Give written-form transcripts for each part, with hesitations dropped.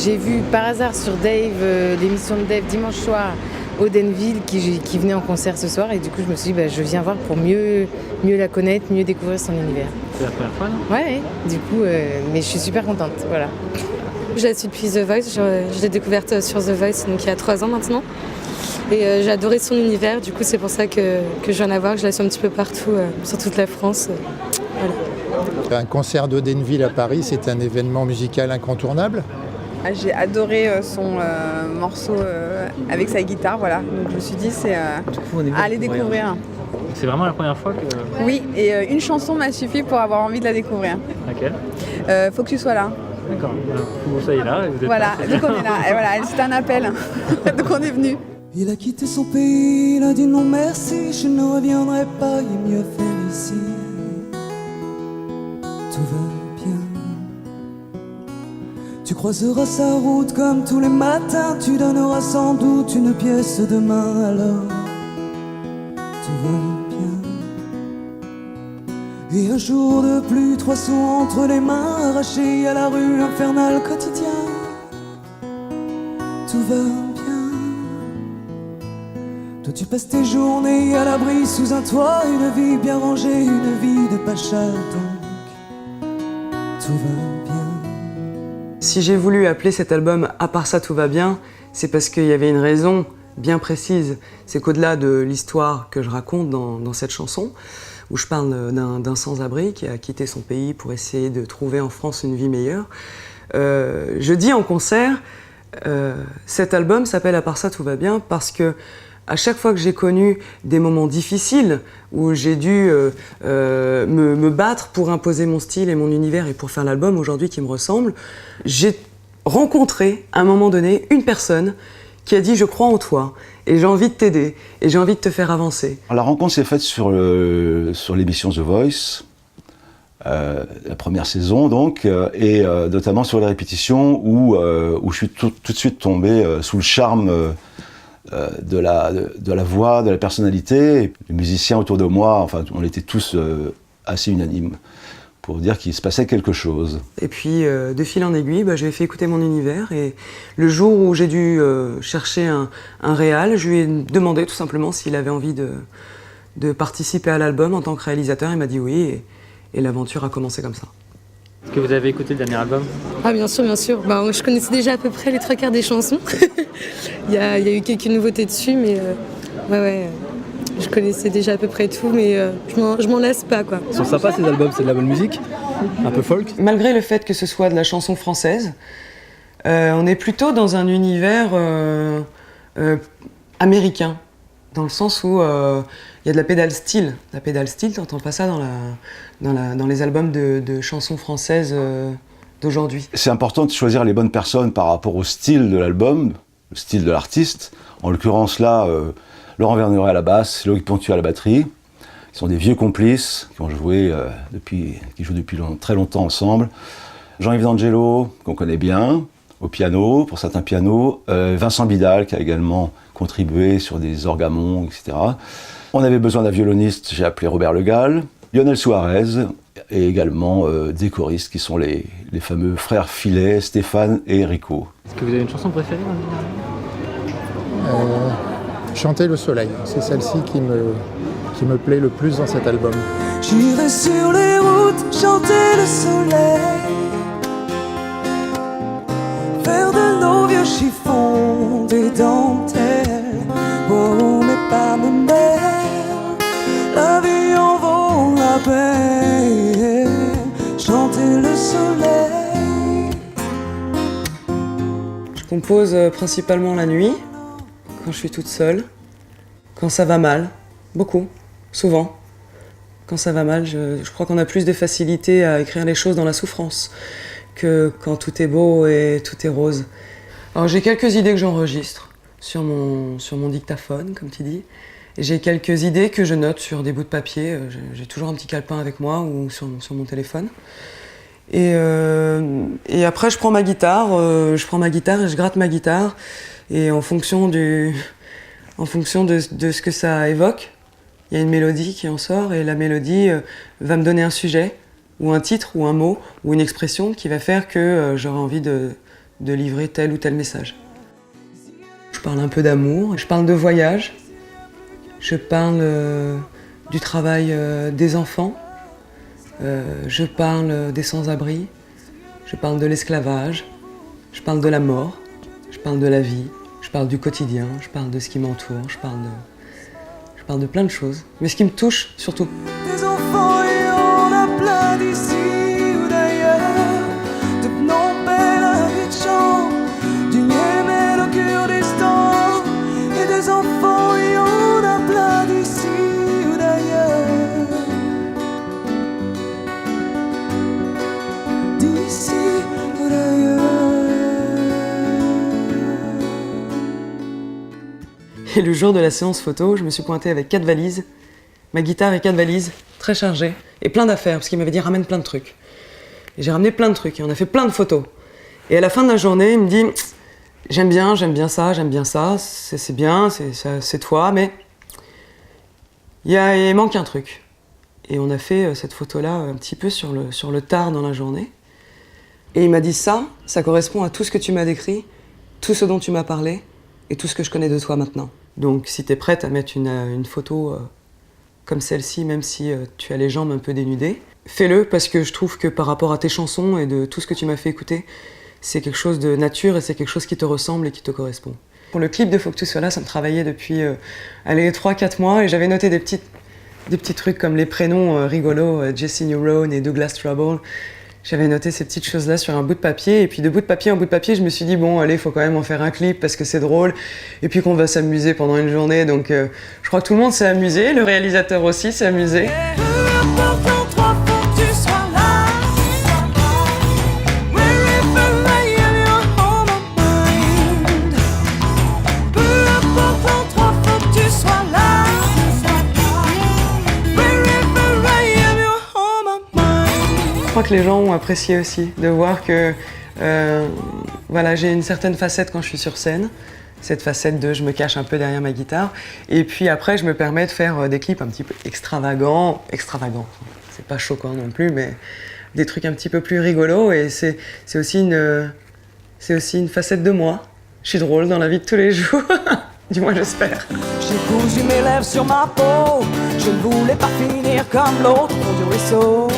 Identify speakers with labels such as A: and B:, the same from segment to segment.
A: J'ai vu par hasard sur Dave, l'émission de Dave dimanche soir, Audenville, qui venait en concert ce soir. Et du coup, je me suis dit, je viens voir pour mieux la connaître, mieux découvrir son univers.
B: C'est la première fois, non?
A: Ouais, du coup, mais je suis super contente, voilà.
C: Je la suis depuis The Voice, je l'ai découverte sur The Voice donc il y a 3 ans maintenant. Et j'ai adoré son univers, du coup c'est pour ça que je viens la voir, que je la suis un petit peu partout, sur toute la France. Voilà.
D: Un concert d'Audenville à Paris, c'est un événement musical incontournable.
E: J'ai adoré son morceau avec sa guitare, voilà. Donc je me suis dit c'est à aller découvrir.
B: C'est vraiment la première fois que...
E: Oui, et une chanson m'a suffi pour avoir envie de la découvrir.
B: Laquelle?
E: Faut que tu sois là.
B: D'accord, vous soyez là et vous êtes
E: voilà,
B: là.
E: donc on est là, et voilà, c'est un appel, donc on est venu.
F: Il a quitté son pays, il a dit non merci, je ne reviendrai pas, il est mieux fait ici. Tout va bien. Tu croiseras sa route comme tous les matins, tu donneras sans doute une pièce de main, alors tout va bien. Et un jour de plus, 3 sous entre les mains, arrachés à la rue infernale quotidien. Tout va bien. Toi tu passes tes journées à l'abri sous un toit, une vie bien rangée, une vie de pacha, donc tout va bien.
G: Si j'ai voulu appeler cet album « À part ça, tout va bien », c'est parce qu'il y avait une raison bien précise. C'est qu'au-delà de l'histoire que je raconte dans cette chanson, où je parle d'un sans-abri qui a quitté son pays pour essayer de trouver en France une vie meilleure, je dis en concert, cet album s'appelle « À part ça, tout va bien » parce que à chaque fois que j'ai connu des moments difficiles où j'ai dû me battre pour imposer mon style et mon univers et pour faire l'album aujourd'hui qui me ressemble, j'ai rencontré à un moment donné une personne qui a dit « je crois en toi et j'ai envie de t'aider et j'ai envie de te faire avancer ».
H: La rencontre s'est faite sur l'émission The Voice, la première saison donc, et notamment sur les répétitions où je suis tout de suite tombé sous le charme de la voix, de la personnalité. Les musiciens autour de moi, enfin, on était tous assez unanimes pour dire qu'il se passait quelque chose. Et puis, de fil en aiguille, j'ai fait écouter mon univers et le jour où j'ai dû chercher un réal, je lui ai demandé tout simplement s'il avait envie de participer à l'album en tant que réalisateur. Il m'a dit oui et l'aventure a commencé comme ça.
B: Est-ce que vous avez écouté le dernier album?
C: Ah bien sûr, bien sûr. Je connaissais déjà à peu près les 3/4 des chansons. Il y a eu quelques nouveautés dessus, mais je connaissais déjà à peu près tout, mais je m'en lasse pas, quoi.
I: Ils sont sympas ces albums, c'est de la bonne musique, un peu folk.
G: Malgré le fait que ce soit de la chanson française, on est plutôt dans un univers américain, dans le sens où il y a de la pédale style. La pédale style, t'entends pas ça dans les albums de chansons françaises d'aujourd'hui. C'est important de choisir les bonnes personnes par rapport au style de l'album, le style de l'artiste. En l'occurrence là, Laurent Verneuret à la basse, Loïc Pontu à la batterie. Ils sont des vieux complices qui ont joué qui jouent depuis très longtemps ensemble. Jean-Yves D'Angelo, qu'on connaît bien, au piano, pour certains pianos. Vincent Bidal, qui a également contribué sur des orgamons, etc. On avait besoin d'un violoniste, j'ai appelé Robert Le Gall. Lionel Suarez, et également des choristes qui sont les fameux frères Filet, Stéphane et Rico.
B: Est-ce que vous avez une chanson préférée?
D: Chanter le soleil, c'est celle-ci qui me plaît le plus dans cet album.
F: J'irai sur les routes chanter le soleil, faire de nos vieux chiffons des dentelles. Oh, mais pas me mère, la vie en vaut la peine. Chanter le soleil.
G: Je compose principalement la nuit, quand je suis toute seule, quand ça va mal, beaucoup, souvent. Quand ça va mal, je crois qu'on a plus de facilité à écrire les choses dans la souffrance que quand tout est beau et tout est rose. Alors j'ai quelques idées que j'enregistre sur mon dictaphone, comme tu dis. Et j'ai quelques idées que je note sur des bouts de papier. J'ai toujours un petit calepin avec moi ou sur mon téléphone. Et après, je prends ma guitare et je gratte ma guitare. Et en fonction de ce que ça évoque, il y a une mélodie qui en sort et la mélodie va me donner un sujet ou un titre ou un mot ou une expression qui va faire que j'aurai envie de de livrer tel ou tel message. Je parle un peu d'amour, je parle de voyage, je parle du travail des enfants, je parle des sans-abri, je parle de l'esclavage, je parle de la mort, je parle de la vie, je parle du quotidien, je parle de ce qui m'entoure, je parle de plein de choses. Mais ce qui me touche surtout.
F: Des enfants, il y en a plein d'ici ou d'ailleurs, de Phnom Penh à Abidjan, du Niémène au Kurdistan. Et des enfants, il y en a plein d'ici ou d'ailleurs, d'ici ou d'ailleurs.
G: Et le jour de la séance photo, je me suis pointée avec 4 valises, ma guitare et 4 valises, très chargées, et plein d'affaires, parce qu'il m'avait dit ramène plein de trucs. Et j'ai ramené plein de trucs, et on a fait plein de photos. Et à la fin de la journée, il me dit j'aime bien ça, c'est bien, c'est toi, mais il manque un truc. Et on a fait cette photo-là un petit peu sur le tard dans la journée. Et il m'a dit ça correspond à tout ce que tu m'as décrit, tout ce dont tu m'as parlé, et tout ce que je connais de toi maintenant. Donc si tu es prête à mettre une photo comme celle-ci, même si tu as les jambes un peu dénudées, fais-le, parce que je trouve que par rapport à tes chansons et de tout ce que tu m'as fait écouter, c'est quelque chose de nature et c'est quelque chose qui te ressemble et qui te correspond. Pour le clip de Faut que tu sois là, ça me travaillait depuis 3-4 mois, et j'avais noté des petits trucs comme les prénoms rigolos, Jessie Neuron et Douglas Trouble. J'avais noté ces petites choses-là sur un bout de papier, et puis de bout de papier en bout de papier, je me suis dit bon, allez, il faut quand même en faire un clip parce que c'est drôle, et puis qu'on va s'amuser pendant une journée. Donc je crois que tout le monde s'est amusé, le réalisateur aussi s'est amusé. Je crois que les gens ont apprécié aussi de voir que voilà, j'ai une certaine facette quand je suis sur scène, cette facette de je me cache un peu derrière ma guitare, et puis après je me permets de faire des clips un petit peu extravagants, c'est pas choquant non plus, mais des trucs un petit peu plus rigolos, et c'est aussi une facette de moi. Je suis drôle dans la vie de tous les jours, du moins j'espère.
F: J'ai cousu mes lèvres sur ma peau, je ne voulais pas finir comme l'autre au du ruisseau.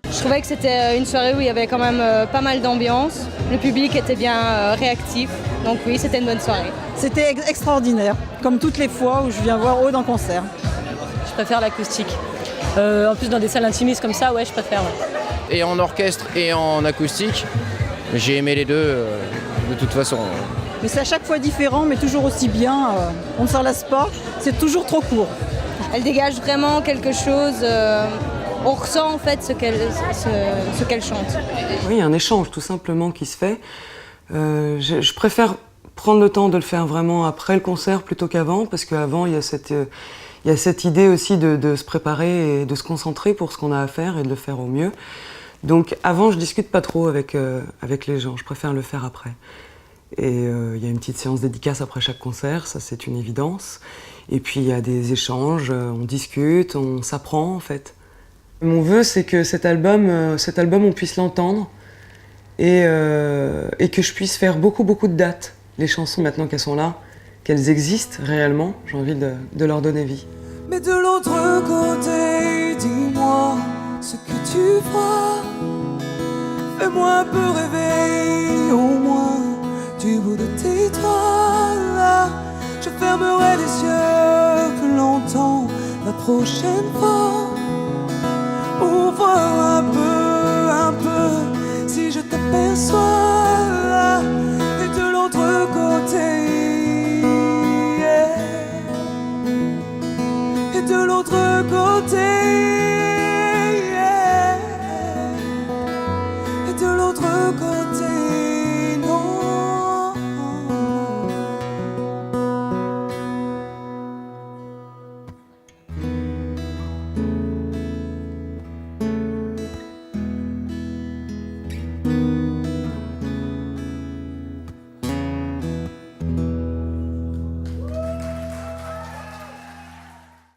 C: Je trouvais que c'était une soirée où il y avait quand même pas mal d'ambiance. Le public était bien réactif, donc oui, c'était une bonne soirée.
J: C'était extraordinaire, comme toutes les fois où je viens voir Aude en concert.
K: Je préfère l'acoustique. En plus, dans des salles intimistes comme ça, ouais, je préfère. Ouais.
L: Et en orchestre et en acoustique, j'ai aimé les deux de toute façon.
J: Mais c'est à chaque fois différent, mais toujours aussi bien. On ne s'en lasse pas, c'est toujours trop court.
C: Elle dégage vraiment quelque chose. On ressent en fait ce qu'elle chante.
G: Oui, il y a un échange tout simplement qui se fait. Je préfère prendre le temps de le faire vraiment après le concert plutôt qu'avant, parce qu'avant il y a cette idée aussi de se préparer et de se concentrer pour ce qu'on a à faire et de le faire au mieux. Donc avant, je discute pas trop avec les gens, je préfère le faire après. Et il y a une petite séance dédicace après chaque concert, ça c'est une évidence. Et puis il y a des échanges, on discute, on s'apprend en fait. Mon vœu, c'est que cet album, on puisse l'entendre et que je puisse faire beaucoup de dates. Les chansons, maintenant qu'elles sont là, qu'elles existent réellement, j'ai envie de leur donner vie.
F: Mais de l'autre côté, dis-moi ce que tu vois. Fais-moi un peu rêver, au moins du bout de tes doigts. Je fermerai les yeux plus longtemps la prochaine fois, pour voir un peu si je t'aperçois. Et de l'autre côté, et de l'autre côté, et de l'autre côté